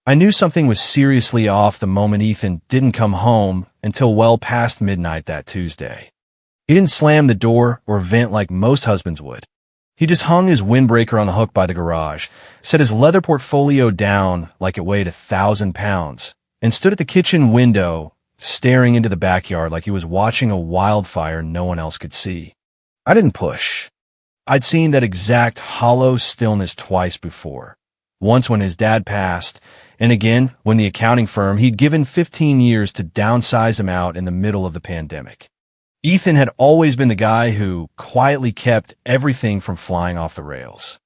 I knew something was seriously off the moment Ethan didn't come home until well past midnight that Tuesday. He didn't slam the door or vent like most husbands would. He just hung his windbreaker on the hook by the garage, set his leather portfolio down like it weighed 1,000 pounds, and stood at the kitchen window, staring into the backyard like he was watching a wildfire no one else could see. I didn't push. I'd seen that exact hollow stillness twice before. Once when his dad passed, and again when the accounting firm he'd given 15 years to downsize him out in the middle of the pandemic. Ethan had always been the guy who quietly kept everything from flying off the rails.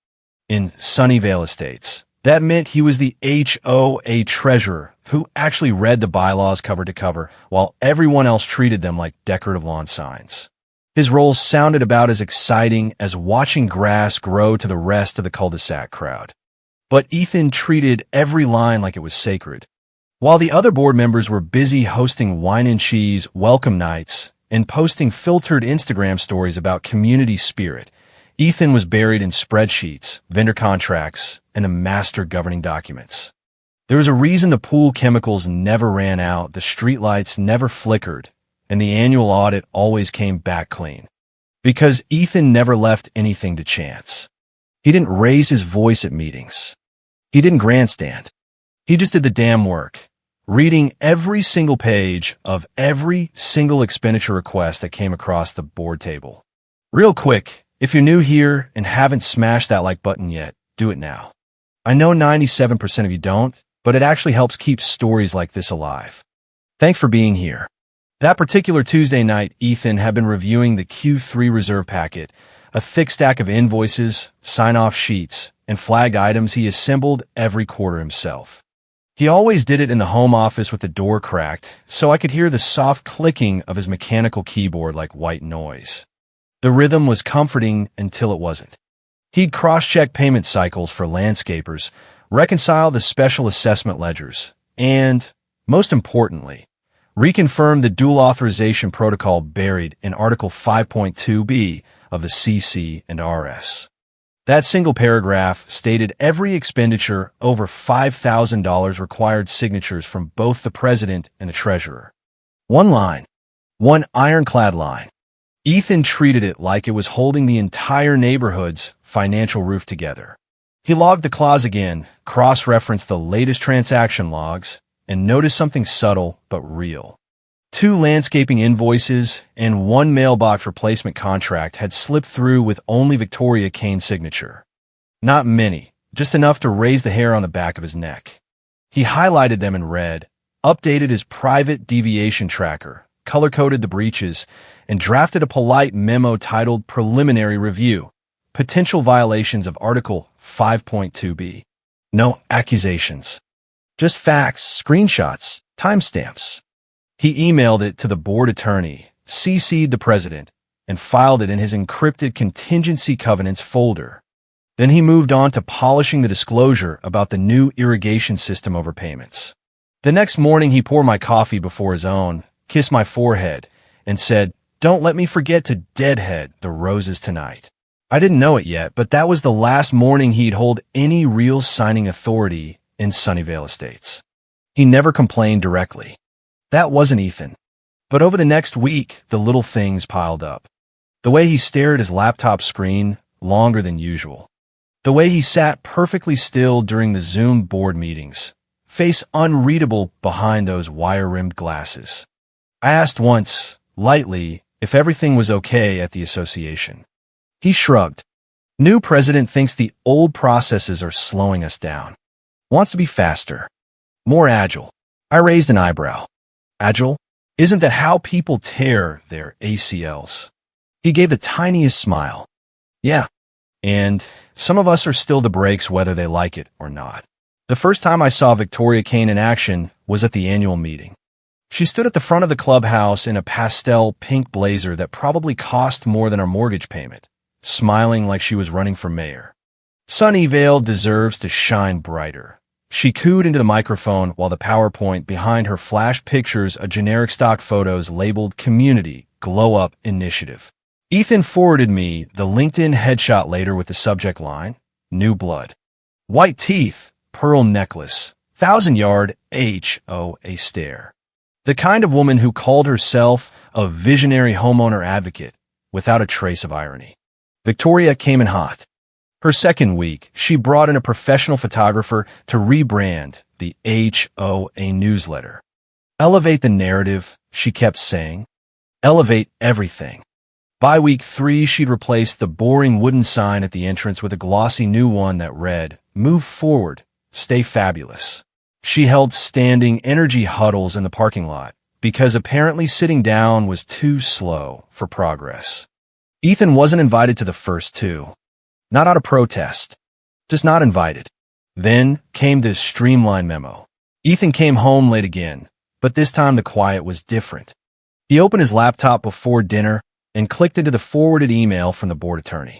In Sunnyvale Estates, that meant he was the HOA treasurer who actually read the bylaws cover to cover while everyone else treated them like decorative lawn signs. His role sounded about as exciting as watching grass grow to the rest of the cul-de-sac crowd. But Ethan treated every line like it was sacred. While the other board members were busy hosting wine and cheese welcome nights and posting filtered Instagram stories about community spirit, Ethan was buried in spreadsheets, vendor contracts, and a master governing documents. There was a reason the pool chemicals never ran out, the streetlights never flickered, and the annual audit always came back clean. Because Ethan never left anything to chance. He didn't raise his voice at meetings. He didn't grandstand. He just did the damn work, reading every single page of every single expenditure request that came across the board table. Real quick, if you're new here and haven't smashed that like button yet, do it now. I know 97% of you don't, but it actually helps keep stories like this alive. Thanks for being here. That particular Tuesday night, Ethan had been reviewing the Q3 reserve packet, a thick stack of invoices, sign-off sheets, and flagged items he assembled every quarter himself. He always did it in the home office with the door cracked, so I could hear the soft clicking of his mechanical keyboard like white noise. The rhythm was comforting until it wasn't. He'd cross-check payment cycles for landscapers, reconcile the special assessment ledgers, and, most importantly, reconfirm the dual authorization protocol buried in Article 5.2b of the CC and RS. That single paragraph stated every expenditure over $5,000 required signatures from both the president and the treasurer. One line. One ironclad line. Ethan treated it like it was holding the entire neighborhood's financial roof together. He logged the clause again, cross-referenced the latest transaction logs, and noticed something subtle but real. 2 landscaping invoices and 1 mailbox replacement contract had slipped through with only Victoria Kane's signature. Not many, just enough to raise the hair on the back of his neck. He highlighted them in red, updated his private deviation tracker, color-coded the breaches, and drafted a polite memo titled Preliminary Review, Potential Violations of Article 5.2b. No accusations. Just facts, screenshots, timestamps. He emailed it to the board attorney, CC'd the president, and filed it in his encrypted contingency covenants folder. Then he moved on to polishing the disclosure about the new irrigation system overpayments. The next morning he poured my coffee before his own, kissed my forehead, and said, "Don't let me forget to deadhead the roses tonight." I didn't know it yet, but that was the last morning he'd hold any real signing authority in Sunnyvale Estates. He never complained directly. That wasn't Ethan. But over the next week, the little things piled up. The way he stared at his laptop screen longer than usual. The way he sat perfectly still during the Zoom board meetings, face unreadable behind those wire-rimmed glasses. I asked once, lightly, if everything was okay at the association. He shrugged. New president thinks the old processes are slowing us down. Wants to be faster. More agile. I raised an eyebrow. Agile? Isn't that how people tear their ACLs? He gave the tiniest smile. Yeah. And some of us are still the brakes whether they like it or not. The first time I saw Victoria Kane in action was at the annual meeting. She stood at the front of the clubhouse in a pastel pink blazer that probably cost more than our mortgage payment, smiling like she was running for mayor. Sunnyvale deserves to shine brighter. She cooed into the microphone while the PowerPoint behind her flashed pictures of generic stock photos labeled Community Glow Up Initiative. Ethan forwarded me the LinkedIn headshot later with the subject line, New Blood. White teeth, pearl necklace, 1,000-yard HOA stare. The kind of woman who called herself a visionary homeowner advocate without a trace of irony. Victoria came in hot. Her second week, she brought in a professional photographer to rebrand the HOA newsletter. Elevate the narrative, she kept saying. Elevate everything. By week 3, she'd replaced the boring wooden sign at the entrance with a glossy new one that read, "Move forward, stay fabulous." She held standing energy huddles in the parking lot because apparently sitting down was too slow for progress. Ethan wasn't invited to the first two. Not out of protest. Just not invited. Then came this streamline memo. Ethan came home late again, but this time the quiet was different. He opened his laptop before dinner and clicked into the forwarded email from the board attorney.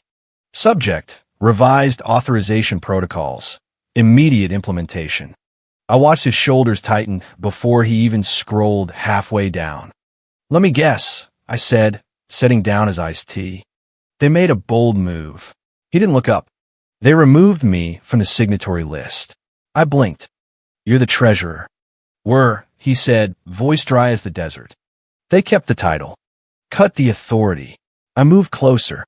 Subject: Revised Authorization Protocols. Immediate implementation. I watched his shoulders tighten before he even scrolled halfway down. "Let me guess," I said, setting down his iced tea. "They made a bold move." He didn't look up. "They removed me from the signatory list." I blinked. "You're the treasurer." "Were," he said, voice dry as the desert. "They kept the title. Cut the authority." I moved closer.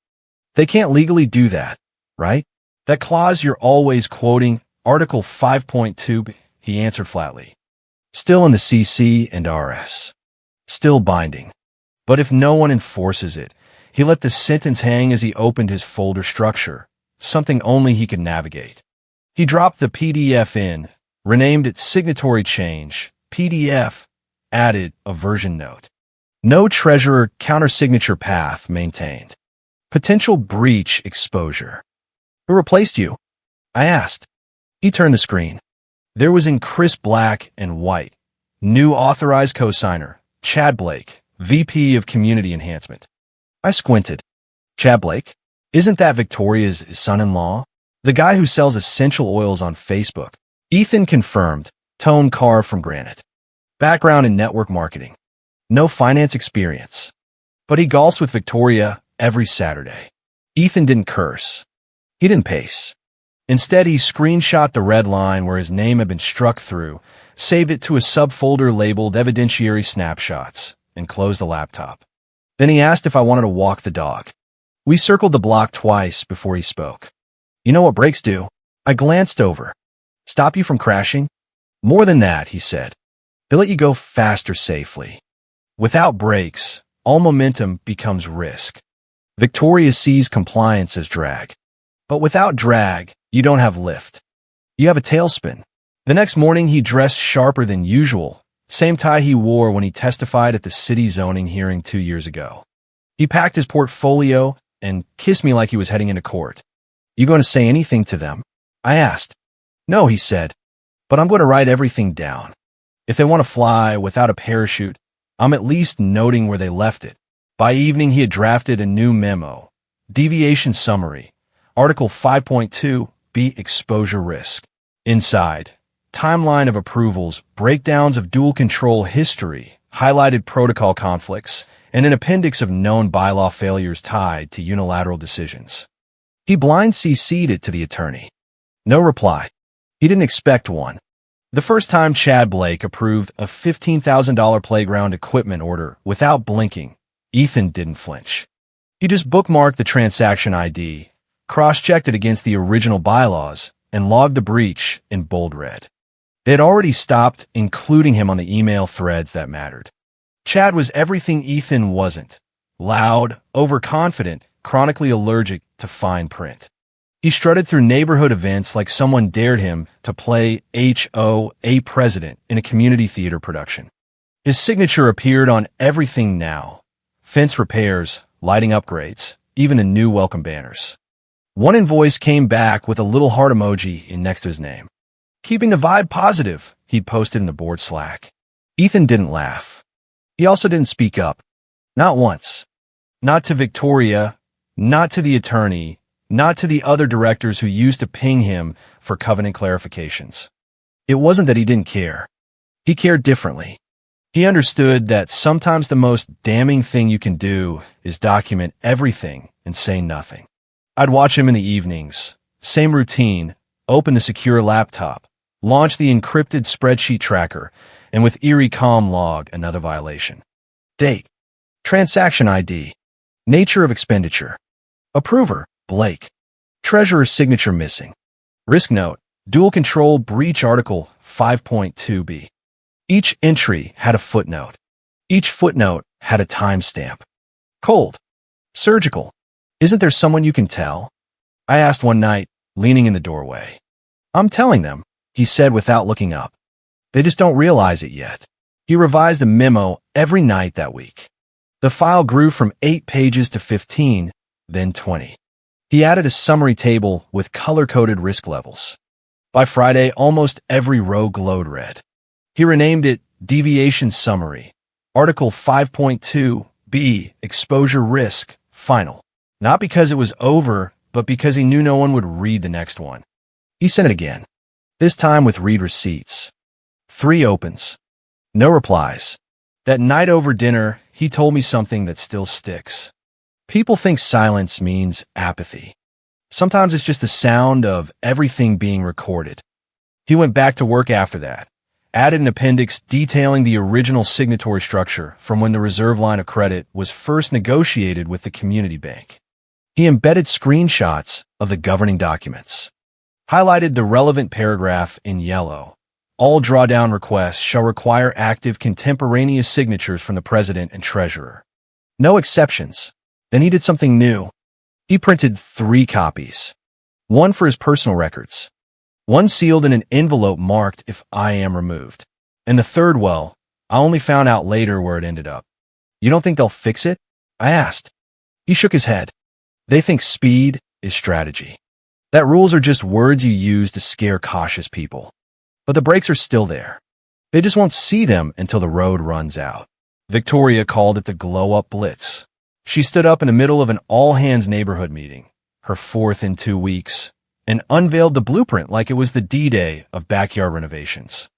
"They can't legally do that, right? That clause you're always quoting, Article 5.2, he answered flatly. "Still in the CC and RS. Still binding. But if no one enforces it," he let the sentence hang as he opened his folder structure, something only he could navigate. He dropped the PDF in, renamed it Signatory Change, PDF, added a version note. "No treasurer countersignature path maintained. Potential breach exposure." "Who replaced you?" I asked. He turned the screen. There was in crisp black and white, "New authorized cosigner, Chad Blake, VP of Community Enhancement." I squinted. "Chad Blake? Isn't that Victoria's son-in-law? The guy who sells essential oils on Facebook?" Ethan confirmed, tone carved from granite. Background in network marketing. No finance experience. But he golfs with Victoria every Saturday. Ethan didn't curse. He didn't pace. Instead, he screenshot the red line where his name had been struck through, saved it to a subfolder labeled Evidentiary Snapshots, and closed the laptop. Then he asked if I wanted to walk the dog. We circled the block twice before he spoke. "You know what brakes do?" I glanced over. "Stop you from crashing?" "More than that," he said. "They let you go faster safely. Without brakes, all momentum becomes risk. Victoria sees compliance as drag. But without drag, you don't have lift. You have a tailspin." The next morning, he dressed sharper than usual, same tie he wore when he testified at the city zoning hearing 2 years ago. He packed his portfolio and kissed me like he was heading into court. "You going to say anything to them?" I asked. "No," he said, "but I'm going to write everything down. If they want to fly without a parachute, I'm at least noting where they left it." By evening, he had drafted a new memo. Deviation summary. Article 5.2, B, exposure risk. Inside, timeline of approvals, breakdowns of dual control history, highlighted protocol conflicts, and an appendix of known bylaw failures tied to unilateral decisions. He blind CC'd it to the attorney. No reply. He didn't expect one. The first time Chad Blake approved a $15,000 playground equipment order without blinking, Ethan didn't flinch. He just bookmarked the transaction ID, cross-checked it against the original bylaws, and logged the breach in bold red. They had already stopped including him on the email threads that mattered. Chad was everything Ethan wasn't. Loud, overconfident, chronically allergic to fine print. He strutted through neighborhood events like someone dared him to play HOA president in a community theater production. His signature appeared on everything now. Fence repairs, lighting upgrades, even the new welcome banners. One invoice came back with a little heart emoji next to his name. "Keeping the vibe positive," he'd posted in the board Slack. Ethan didn't laugh. He also didn't speak up. Not once. Not to Victoria, not to the attorney, not to the other directors who used to ping him for covenant clarifications. It wasn't that he didn't care. He cared differently. He understood that sometimes the most damning thing you can do is document everything and say nothing. I'd watch him in the evenings. Same routine. Open the secure laptop. Launch the encrypted spreadsheet tracker, and with eerie calm log another violation. Date. Transaction ID. Nature of expenditure. Approver, Blake. Treasurer's signature missing. Risk note, dual control breach article 5.2b. Each entry had a footnote. Each footnote had a timestamp. Cold. Surgical. Isn't there someone you can tell? I asked one night, leaning in the doorway. I'm telling them, he said without looking up. They just don't realize it yet. He revised the memo every night that week. The file grew from 8 pages to 15, then 20. He added a summary table with color-coded risk levels. By Friday, almost every row glowed red. He renamed it Deviation Summary, Article 5.2b, Exposure Risk, Final. Not because it was over, but because he knew no one would read the next one. He sent it again, this time with read receipts. 3 opens. No replies. That night over dinner, he told me something that still sticks. People think silence means apathy. Sometimes it's just the sound of everything being recorded. He went back to work after that, added an appendix detailing the original signatory structure from when the reserve line of credit was first negotiated with the community bank. He embedded screenshots of the governing documents, highlighted the relevant paragraph in yellow. All drawdown requests shall require active contemporaneous signatures from the president and treasurer. No exceptions. Then he did something new. He printed 3 copies. One for his personal records. One sealed in an envelope marked if I am removed. And the third, well, I only found out later where it ended up. You don't think they'll fix it? I asked. He shook his head. They think speed is strategy. That rules are just words you use to scare cautious people. But the brakes are still there. They just won't see them until the road runs out. Victoria called it the glow-up blitz. She stood up in the middle of an all-hands neighborhood meeting, her 4th in 2 weeks, and unveiled the blueprint like it was the D-Day of backyard renovations.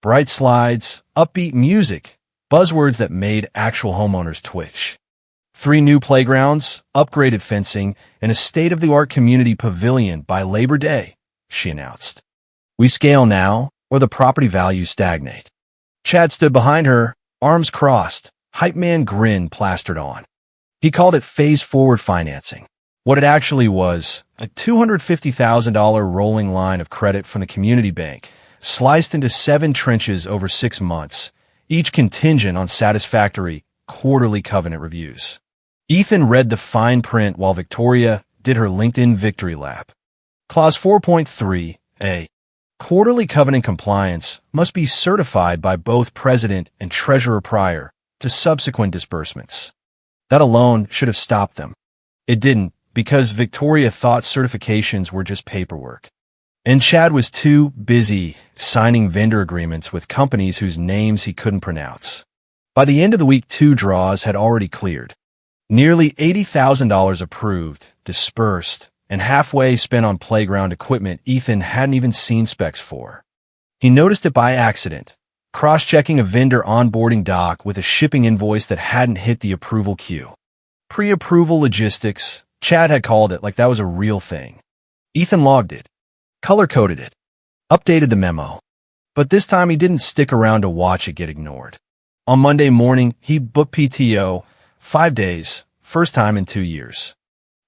Bright slides, upbeat music, buzzwords that made actual homeowners twitch. 3 new playgrounds, upgraded fencing, and a state-of-the-art community pavilion by Labor Day, she announced. We scale now, or the property values stagnate. Chad stood behind her, arms crossed, hype man grin plastered on. He called it phase-forward financing. What it actually was, a $250,000 rolling line of credit from the community bank, sliced into 7 tranches over 6 months, each contingent on satisfactory quarterly covenant reviews. Ethan read the fine print while Victoria did her LinkedIn victory lap. Clause 4.3a. Quarterly covenant compliance must be certified by both president and treasurer prior to subsequent disbursements. That alone should have stopped them. It didn't, because Victoria thought certifications were just paperwork. And Chad was too busy signing vendor agreements with companies whose names he couldn't pronounce. By the end of the week, 2 draws had already cleared. Nearly $80,000 approved, dispersed, and halfway spent on playground equipment Ethan hadn't even seen specs for. He noticed it by accident, cross-checking a vendor onboarding doc with a shipping invoice that hadn't hit the approval queue. Pre-approval logistics, Chad had called it like that was a real thing. Ethan logged it, color-coded it, updated the memo. But this time he didn't stick around to watch it get ignored. On Monday morning, he booked PTO, 5 days, first time in 2 years.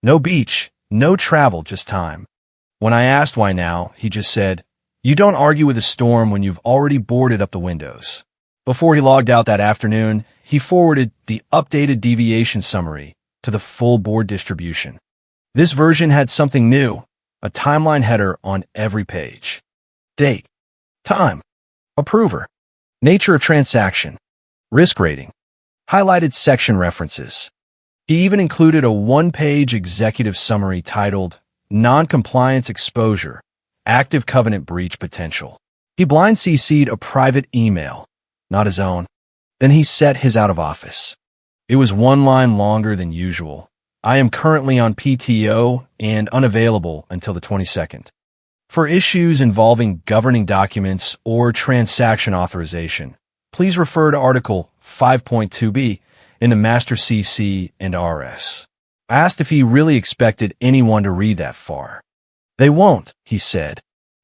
No beach, no travel, just time. When I asked why now, he just said, "You don't argue with a storm when you've already boarded up the windows." Before he logged out that afternoon, he forwarded the updated deviation summary to the full board distribution. This version had something new, a timeline header on every page. Date, time, approver, nature of transaction, risk rating, highlighted section references. He even included a 1-page executive summary titled Non-Compliance Exposure, Active Covenant Breach Potential. He blind CC'd a private email, not his own. Then he set his out of office. It was 1 line longer than usual. I am currently on PTO and unavailable until the 22nd. For issues involving governing documents or transaction authorization, please refer to Article 5.2b in the Master CC and RS. I asked if he really expected anyone to read that far. They won't, he said.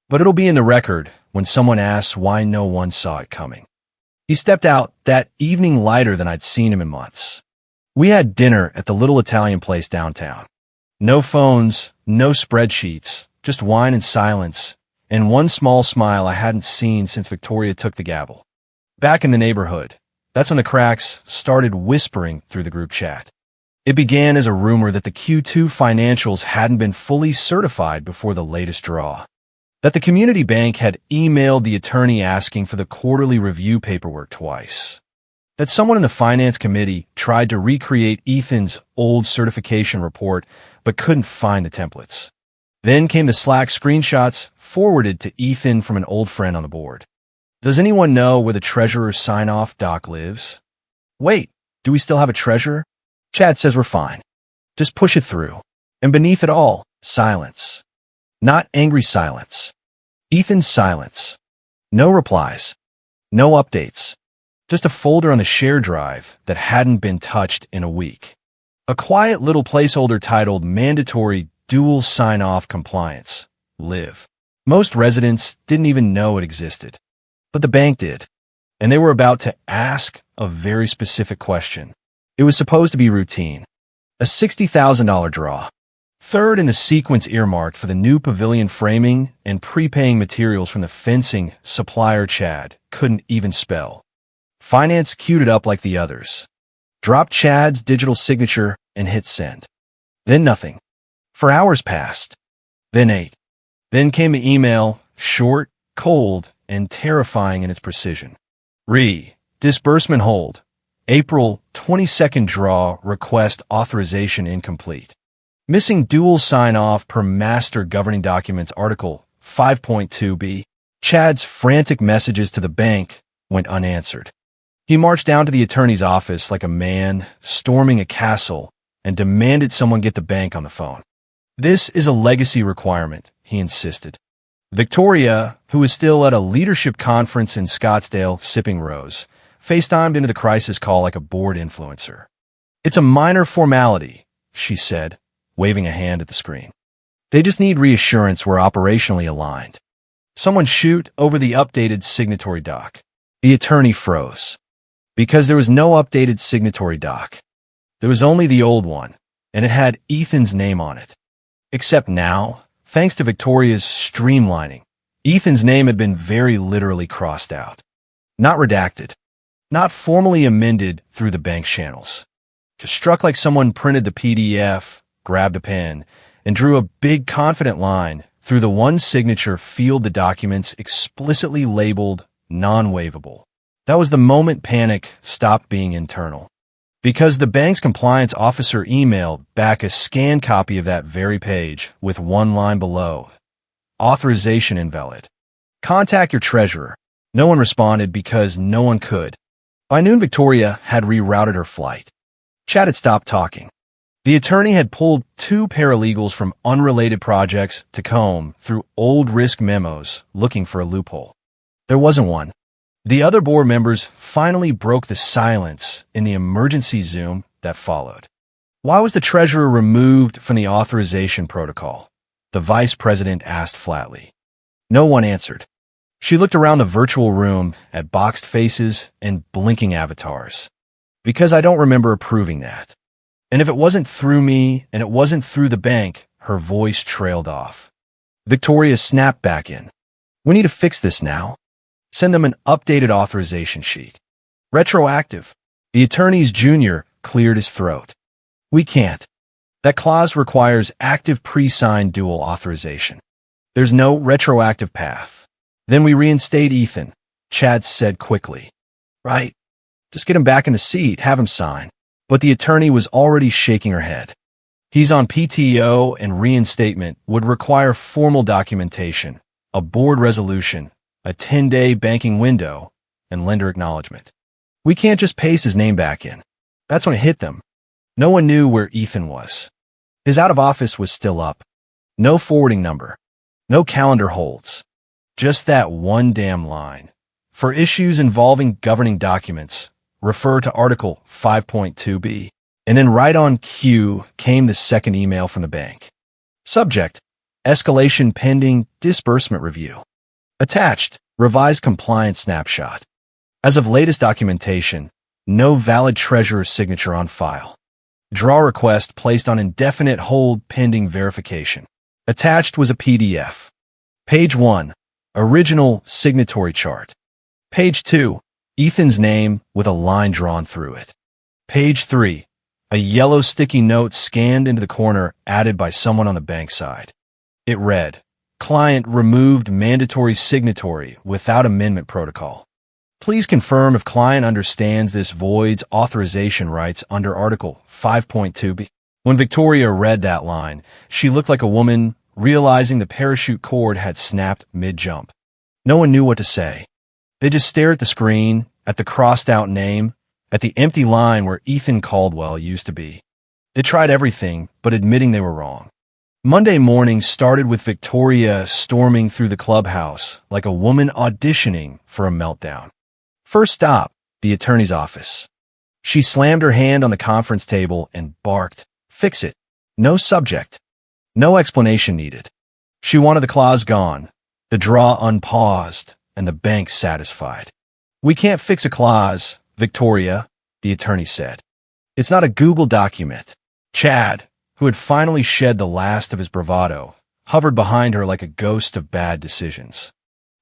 but it'll be in the record when someone asks why no one saw it coming. He stepped out that evening lighter than I'd seen him in months. We had dinner at the little Italian place downtown. No phones, no spreadsheets, just wine and silence, and one small smile I hadn't seen since Victoria took the gavel. Back in the neighborhood, that's when the cracks started whispering through the group chat. It began as a rumor that the Q2 financials hadn't been fully certified before the latest draw, that the community bank had emailed the attorney asking for the quarterly review paperwork twice, that someone in the finance committee tried to recreate Ethan's old certification report but couldn't find the templates. Then came the Slack screenshots forwarded to Ethan from an old friend on the board. Does anyone know where the treasurer's sign-off doc lives? Wait, do we still have a treasurer? Chad says we're fine. Just push it through. And beneath it all, silence. Not angry silence. Ethan's silence. No replies. No updates. Just a folder on the share drive that hadn't been touched in a week. A quiet little placeholder titled Mandatory Dual Sign-Off Compliance, LIV. Most residents didn't even know it existed. But the bank did. And they were about to ask a very specific question. It was supposed to be routine. A $60,000 draw. Third in the sequence earmarked for the new pavilion framing and prepaying materials from the fencing supplier Chad couldn't even spell. Finance queued it up like the others. Dropped Chad's digital signature and hit send. Then nothing. For hours passed. Then 8. Then came the email, short, cold, and terrifying in its precision. Disbursement hold. April 22nd draw request authorization incomplete. Missing dual sign-off per Master Governing Documents Article 5.2b. Chad's frantic messages to the bank went unanswered. He marched down to the attorney's office like a man storming a castle and demanded someone get the bank on the phone. This is a legacy requirement, he insisted. Victoria, who was still at a leadership conference in Scottsdale sipping rose, FaceTimed into the crisis call like a bored influencer. It's a minor formality, she said, waving a hand at the screen. They just need reassurance we're operationally aligned. Someone shoot over the updated signatory doc. The attorney froze. Because there was no updated signatory doc. There was only the old one, and it had Ethan's name on it. Except now, thanks to Victoria's streamlining, Ethan's name had been very literally crossed out. Not redacted. Not formally amended through the bank channels. Just struck like someone printed the PDF, grabbed a pen, and drew a big confident line through the one signature field the documents explicitly labeled non-waivable. That was the moment panic stopped being internal. Because the bank's compliance officer emailed back a scanned copy of that very page with one line below. Authorization invalid. Contact your treasurer. No one responded because no one could. By noon, Victoria had rerouted her flight. Chad had stopped talking. The attorney had pulled 2 paralegals from unrelated projects to comb through old risk memos looking for a loophole. There wasn't one. The other board members finally broke the silence in the emergency Zoom that followed. Why was the treasurer removed from the authorization protocol? The vice president asked flatly. No one answered. She looked around the virtual room at boxed faces and blinking avatars. Because I don't remember approving that. And if it wasn't through me and it wasn't through the bank, her voice trailed off. Victoria snapped back in. We need to fix this now. Send them an updated authorization sheet. Retroactive. The attorney's junior cleared his throat. We can't. That clause requires active pre-signed dual authorization. There's no retroactive path. Then we reinstate Ethan, Chad said quickly. Right. Just get him back in the seat, have him sign. But the attorney was already shaking her head. He's on PTO and reinstatement would require formal documentation, a board resolution, a 10-day banking window, and lender acknowledgement. We can't just paste his name back in. That's when it hit them. No one knew where Ethan was. His out of office was still up. No forwarding number. No calendar holds. Just that one damn line. For issues involving governing documents, refer to Article 5.2b. And then right on cue came the second email from the bank. Subject: Escalation pending disbursement review. Attached, revised compliance snapshot. As of latest documentation, no valid treasurer's signature on file. Draw request placed on indefinite hold pending verification. Attached was a PDF. Page 1. Original signatory chart. Page 2. Ethan's name with a line drawn through it. Page 3. A yellow sticky note scanned into the corner added by someone on the bank side. It read, "Client removed mandatory signatory without amendment protocol. Please confirm if client understands this voids authorization rights under Article 5.2b. When Victoria read that line, she looked like a woman realizing the parachute cord had snapped mid-jump. No one knew what to say. They just stared at the screen, at the crossed-out name, at the empty line where Ethan Caldwell used to be. They tried everything but admitting they were wrong. Monday morning started with Victoria storming through the clubhouse like a woman auditioning for a meltdown. First stop, the attorney's office. She slammed her hand on the conference table and barked, "Fix it." No subject. No explanation needed. She wanted the clause gone, the draw unpaused, and the bank satisfied. "We can't fix a clause, Victoria," the attorney said. "It's not a Google document." Chad, who had finally shed the last of his bravado, hovered behind her like a ghost of bad decisions.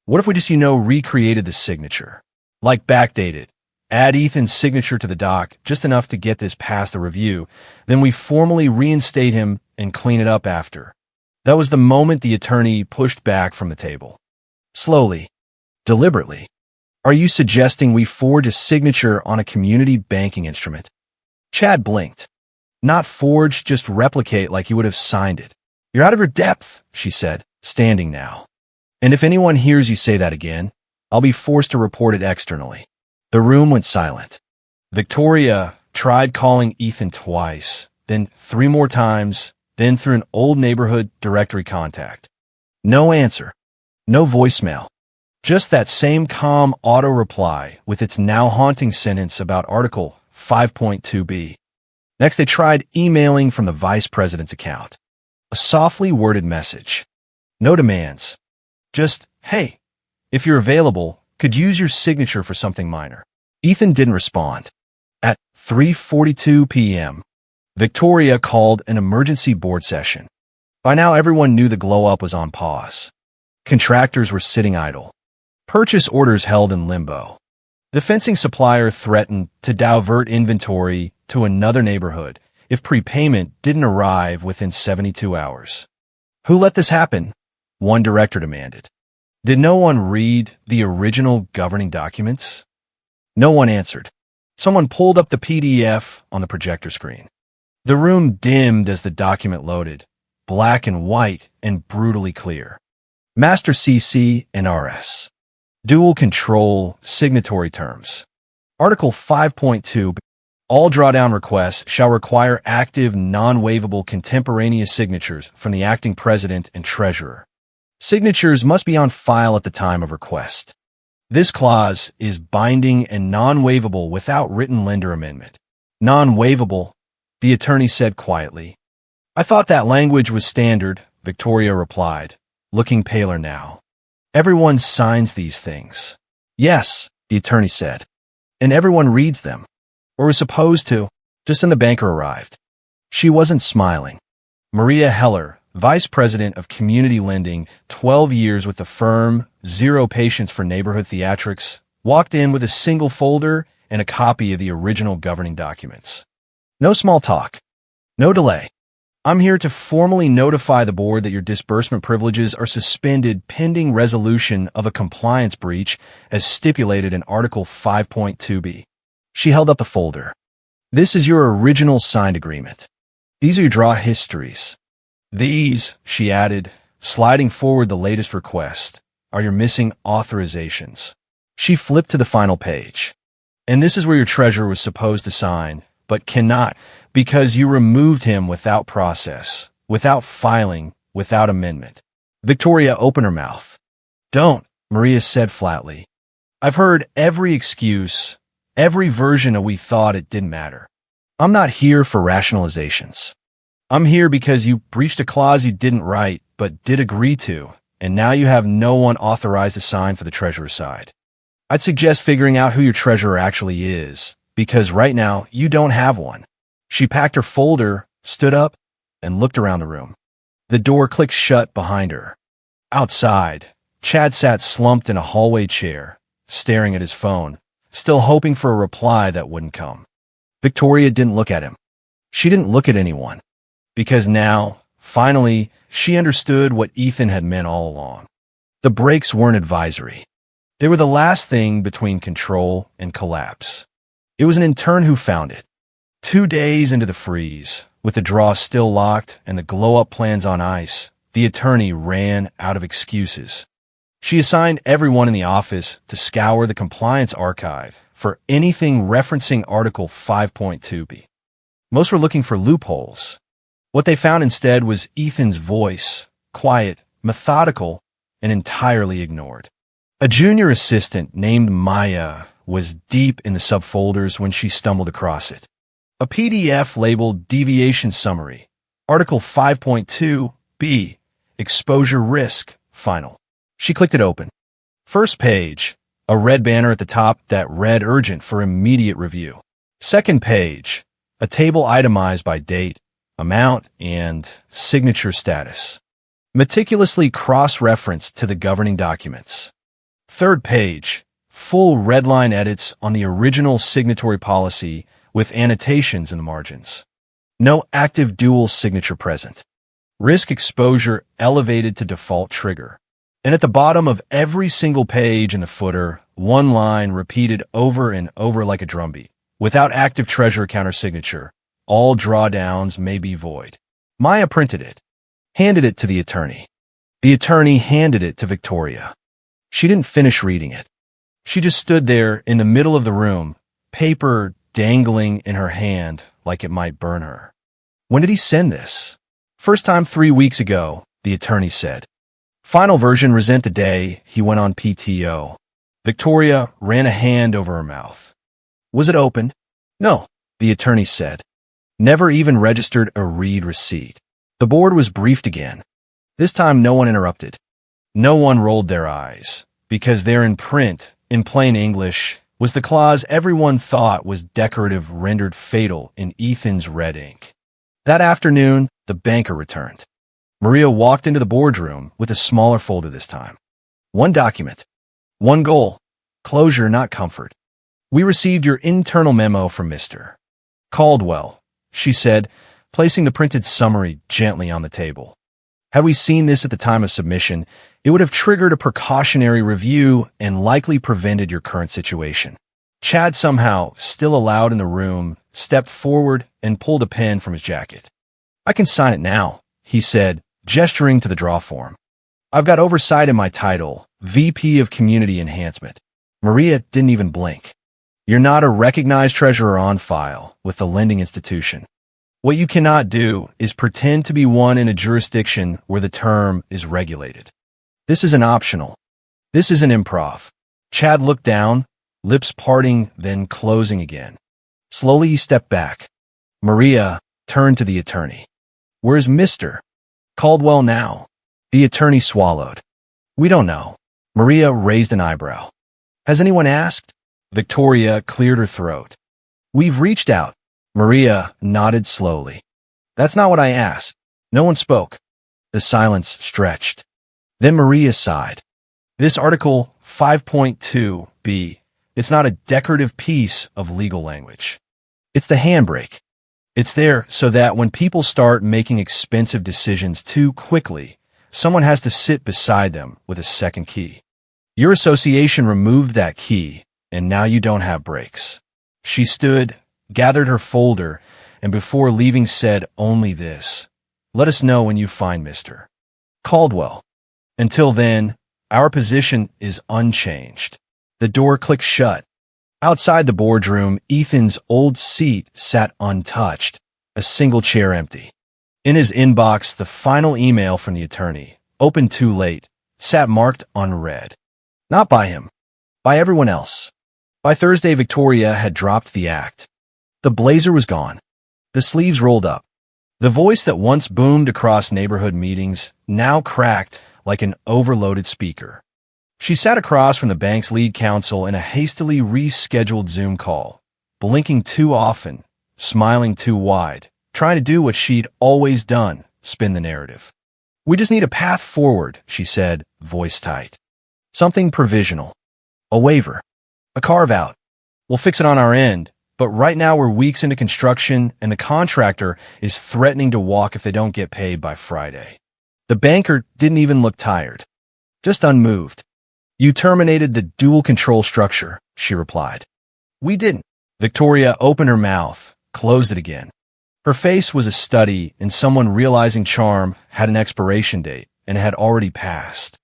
"What if we just, recreated the signature? Like backdated. Add Ethan's signature to the doc, just enough to get this past the review. Then we formally reinstate him and clean it up after." That was the moment the attorney pushed back from the table. Slowly, deliberately. "Are you suggesting we forge a signature on a community banking instrument?" Chad blinked. "Not forge, just replicate like you would have signed it." "You're out of your depth," she said, standing now. "And if anyone hears you say that again, I'll be forced to report it externally." The room went silent. Victoria tried calling Ethan twice, then 3 more times, then through an old neighborhood directory contact. No answer. No voicemail. Just that same calm auto-reply with its now haunting sentence about Article 5.2b. Next, they tried emailing from the vice president's account. A softly worded message. No demands. Just, "Hey, if you're available, could use your signature for something minor." Ethan didn't respond. At 3:42 p.m., Victoria called an emergency board session. By now, everyone knew the glow-up was on pause. Contractors were sitting idle. Purchase orders held in limbo. The fencing supplier threatened to divert inventory to another neighborhood if prepayment didn't arrive within 72 hours. "Who let this happen?" one director demanded. "Did no one read the original governing documents?" No one answered. Someone pulled up the PDF on the projector screen. The room dimmed as the document loaded, black and white and brutally clear. Master CC and RS. Dual control signatory terms. Article 5.2. All drawdown requests shall require active, non-waivable contemporaneous signatures from the acting president and treasurer. Signatures must be on file at the time of request. This clause is binding and non-waivable without written lender amendment. Non-waivable, the attorney said quietly. "I thought that language was standard," Victoria replied, looking paler now. "Everyone signs these things." "Yes," the attorney said. "And everyone reads them. Or was supposed to." Just then the banker arrived. She wasn't smiling. Maria Heller, vice president of community lending, 12 years with the firm, zero patience for neighborhood theatrics, walked in with a single folder and a copy of the original governing documents. "No small talk. No delay. I'm here to formally notify the board that your disbursement privileges are suspended pending resolution of a compliance breach as stipulated in Article 5.2b. She held up the folder. "This is your original signed agreement. These are your draw histories. These," she added, sliding forward the latest request, "are your missing authorizations." She flipped to the final page. "And this is where your treasurer was supposed to sign, but cannot, because you removed him without process, without filing, without amendment." Victoria opened her mouth. "Don't," Maria said flatly. "I've heard every excuse, every version of we thought it didn't matter. I'm not here for rationalizations. I'm here because you breached a clause you didn't write, but did agree to, and now you have no one authorized to sign for the treasurer's side. I'd suggest figuring out who your treasurer actually is, because right now you don't have one. She packed her folder, stood up, and looked around the room. The door clicked shut behind her. Outside, Chad sat slumped in a hallway chair, staring at his phone, still hoping for a reply that wouldn't come. Victoria didn't look at him. She didn't look at anyone. Because now, finally, she understood what Ethan had meant all along. The breaks weren't advisory. They were the last thing between control and collapse. It was an intern who found it. 2 days into the freeze, with the draw still locked and the glow-up plans on ice, the attorney ran out of excuses. She assigned everyone in the office to scour the compliance archive for anything referencing Article 5.2b. Most were looking for loopholes. What they found instead was Ethan's voice, quiet, methodical, and entirely ignored. A junior assistant named Maya was deep in the subfolders when she stumbled across it. A PDF labeled Deviation Summary, Article 5.2b, Exposure Risk, Final. She clicked it open. First page, a red banner at the top that read Urgent for immediate review. Second page, a table itemized by date, amount, and signature status, meticulously cross-referenced to the governing documents. Third page, full redline edits on the original signatory policy with annotations in the margins. No active dual signature present. Risk exposure elevated to default trigger. And at the bottom of every single page in the footer, one line repeated over and over like a drumbeat. Without active treasurer countersignature, all drawdowns may be void. Maya printed it, handed it to the attorney. The attorney handed it to Victoria. She didn't finish reading it. She just stood there in the middle of the room, paper dangling in her hand like it might burn her. When did he send this? First time 3 weeks ago, the attorney said. Final version resent the day he went on PTO. Victoria ran a hand over her mouth. Was it opened? No, the attorney said. Never even registered a read receipt. The board was briefed again. This time no one interrupted. No one rolled their eyes, because there in print, in plain English, was the clause everyone thought was decorative rendered fatal in Ethan's red ink. That afternoon, the banker returned. Maria walked into the boardroom with a smaller folder this time. One document. One goal. Closure, not comfort. We received your internal memo from Mr. Caldwell, she said, placing the printed summary gently on the table. Had we seen this at the time of submission, it would have triggered a precautionary review and likely prevented your current situation. Chad, somehow still allowed in the room, stepped forward and pulled a pen from his jacket. I can sign it now, he said, gesturing to the draw form. I've got oversight in my title, VP of Community Enhancement. Maria didn't even blink. You're not a recognized treasurer on file with the lending institution. What you cannot do is pretend to be one in a jurisdiction where the term is regulated. This is an optional. This is an improv. Chad looked down, lips parting, then closing again. Slowly he stepped back. Maria turned to the attorney. Where's Mr. Caldwell now? The attorney swallowed. We don't know. Maria raised an eyebrow. Has anyone asked? Victoria cleared her throat. We've reached out. Maria nodded slowly. That's not what I asked. No one spoke. The silence stretched. Then Maria sighed. This Article 5.2b, it's not a decorative piece of legal language. It's the handbrake. It's there so that when people start making expensive decisions too quickly, someone has to sit beside them with a second key. Your association removed that key, and now you don't have brakes. She stood, gathered her folder, and before leaving said only this. Let us know when you find Mr. Caldwell. Until then, our position is unchanged. The door clicked shut. Outside the boardroom, Ethan's old seat sat untouched, a single chair empty. In his inbox, the final email from the attorney, opened too late, sat marked unread. Not by him, by everyone else. By Thursday, Victoria had dropped the act. The blazer was gone. The sleeves rolled up. The voice that once boomed across neighborhood meetings now cracked like an overloaded speaker. She sat across from the bank's lead counsel in a hastily rescheduled Zoom call, blinking too often, smiling too wide, trying to do what she'd always done, spin the narrative. "We just need a path forward," she said, voice tight. "Something provisional. A waiver. A carve-out. We'll fix it on our end, but right now we're weeks into construction and the contractor is threatening to walk if they don't get paid by Friday." The banker didn't even look tired, just unmoved. "You terminated the dual control structure," she replied. "We didn't." Victoria opened her mouth, closed it again. Her face was a study in someone realizing charm had an expiration date and had already passed.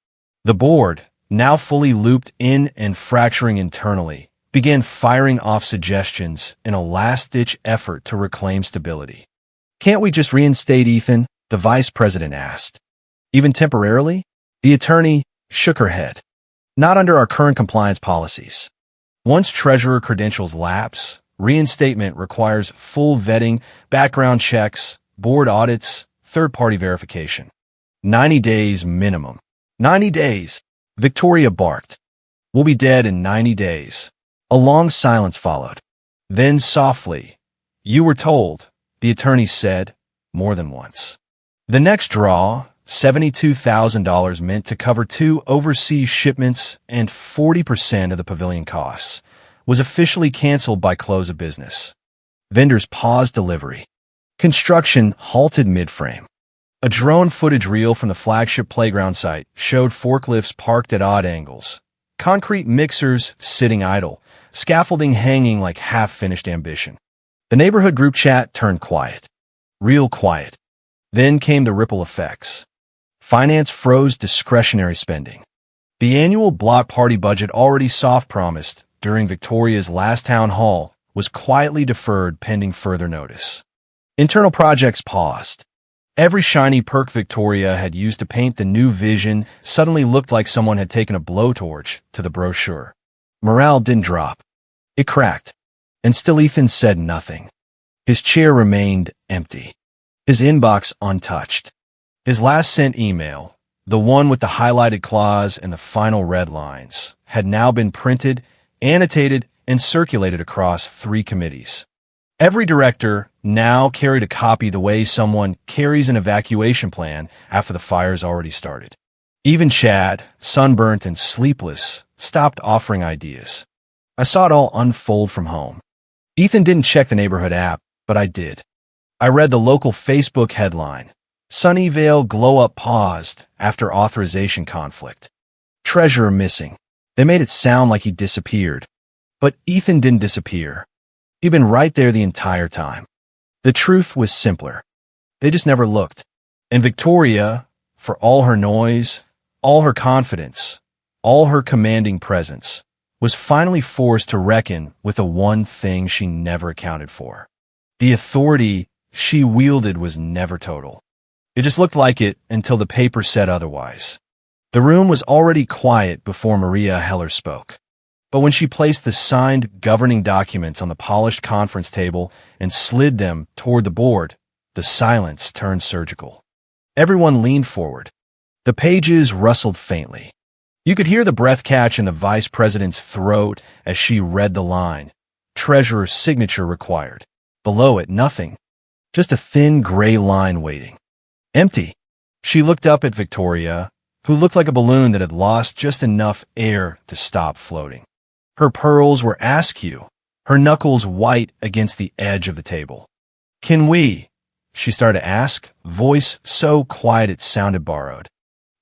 The board, now fully looped in and fracturing internally, began firing off suggestions in a last-ditch effort to reclaim stability. "Can't we just reinstate Ethan?" the vice president asked. "Even temporarily?" The attorney shook her head. "Not under our current compliance policies. Once treasurer credentials lapse, reinstatement requires full vetting, background checks, board audits, third-party verification. 90 days minimum." 90 days, Victoria barked. "We'll be dead in 90 days. A long silence followed. Then softly, "You were told," the attorney said, more than once. The next draw, $72,000, meant to cover 2 overseas shipments and 40% of the pavilion costs, was officially canceled by close of business. Vendors paused delivery. Construction halted mid-frame. A drone footage reel from the flagship playground site showed forklifts parked at odd angles, concrete mixers sitting idle, scaffolding hanging like half-finished ambition. The neighborhood group chat turned quiet. Real quiet. Then came the ripple effects. Finance froze discretionary spending. The annual block party budget, already soft-promised during Victoria's last town hall, was quietly deferred pending further notice. Internal projects paused. Every shiny perk Victoria had used to paint the new vision suddenly looked like someone had taken a blowtorch to the brochure. Morale didn't drop. It cracked. And still Ethan said nothing. His chair remained empty. His inbox untouched. His last sent email, the one with the highlighted clause and the final red lines, had now been printed, annotated, and circulated across 3 committees. Every director now carried a copy the way someone carries an evacuation plan after the fire's already started. Even Chad, sunburnt and sleepless, stopped offering ideas. I saw it all unfold from home. Ethan didn't check the neighborhood app, but I did. I read the local Facebook headline, "Sunnyvale Glow-Up Paused After Authorization Conflict. Treasurer Missing." They made it sound like he disappeared. But Ethan didn't disappear. He'd been right there the entire time. The truth was simpler. They just never looked. And Victoria, for all her noise, all her confidence, all her commanding presence, was finally forced to reckon with the one thing she never accounted for. The authority she wielded was never total. It just looked like it until the paper said otherwise. The room was already quiet before Maria Heller spoke. But when she placed the signed governing documents on the polished conference table and slid them toward the board, the silence turned surgical. Everyone leaned forward. The pages rustled faintly. You could hear the breath catch in the vice president's throat as she read the line, "Treasurer's signature required." Below it, nothing. Just a thin gray line waiting. Empty. She looked up at Victoria, who looked like a balloon that had lost just enough air to stop floating. Her pearls were askew, her knuckles white against the edge of the table. "Can we?" she started to ask, voice so quiet it sounded borrowed.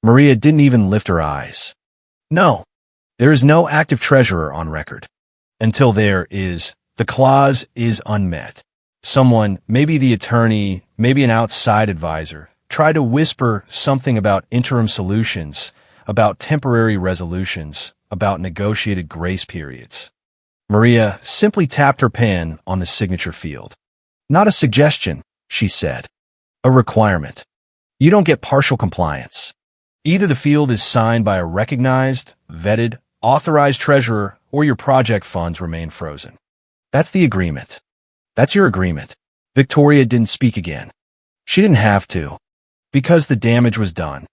Maria didn't even lift her eyes. "No, there is no active treasurer on record. Until there is, the clause is unmet." Someone, maybe the attorney, maybe an outside advisor, tried to whisper something about interim solutions, about temporary resolutions, about negotiated grace periods. Maria simply tapped her pen on the signature field. "Not a suggestion," she said. "A requirement. You don't get partial compliance. Either the field is signed by a recognized, vetted, authorized treasurer, or your project funds remain frozen. That's the agreement. That's your agreement." Victoria didn't speak again. She didn't have to, because the damage was done.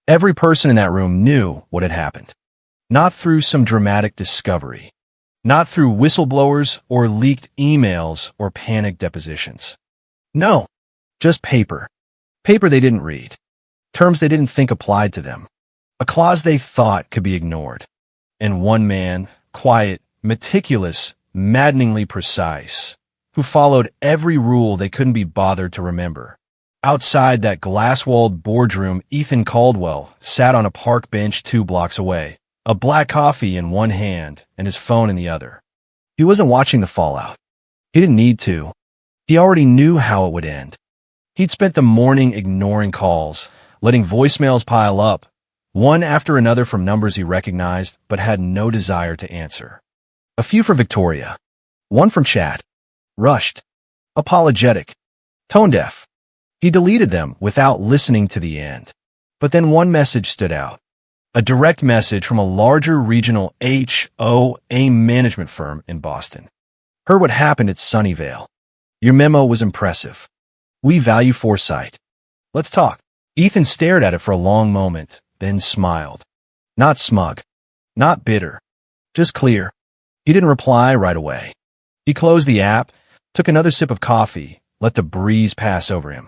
Every person in that room knew what had happened. Not through some dramatic discovery. Not through whistleblowers or leaked emails or panicked depositions. No, just paper. Paper they didn't read. Terms they didn't think applied to them. A clause they thought could be ignored. And one man, quiet, meticulous, maddeningly precise, who followed every rule they couldn't be bothered to remember. Outside that glass-walled boardroom, Ethan Caldwell sat on a park bench 2 blocks away, a black coffee in one hand and his phone in the other. He wasn't watching the fallout. He didn't need to. He already knew how it would end. He'd spent the morning ignoring calls, letting voicemails pile up, one after another from numbers he recognized but had no desire to answer. A few for Victoria, one from Chad. Rushed, apologetic, tone-deaf. He deleted them without listening to the end. But then one message stood out. A direct message from a larger regional HOA management firm in Boston. Heard what happened at Sunnyvale. Your memo was impressive. We value foresight. Let's talk. Ethan stared at it for a long moment, then smiled. Not smug. Not bitter. Just clear. He didn't reply right away. He closed the app, took another sip of coffee, let the breeze pass over him.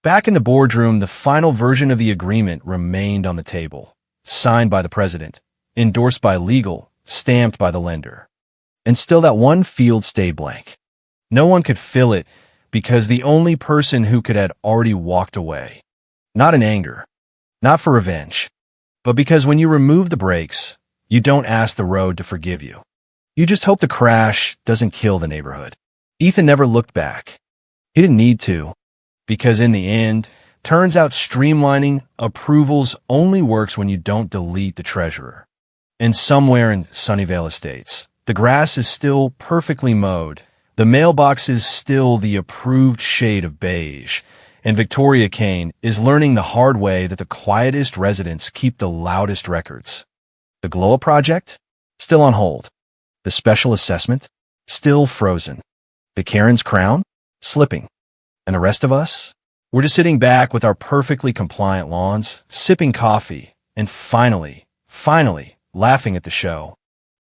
Back in the boardroom, the final version of the agreement remained on the table, signed by the president, endorsed by legal, stamped by the lender. And still that one field stayed blank. No one could fill it because the only person who could had already walked away. Not in anger, not for revenge, but because when you remove the brakes, you don't ask the road to forgive you. You just hope the crash doesn't kill the neighborhood. Ethan never looked back. He didn't need to, because in the end, turns out streamlining approvals only works when you don't delete the treasurer. And somewhere in Sunnyvale Estates, the grass is still perfectly mowed, the mailbox is still the approved shade of beige, and Victoria Kane is learning the hard way that the quietest residents keep the loudest records. The Glow-Up project? Still on hold. The special assessment? Still frozen. The Karen's crown? Slipping. And the rest of us? We're just sitting back with our perfectly compliant lawns, sipping coffee, and finally, laughing at the show.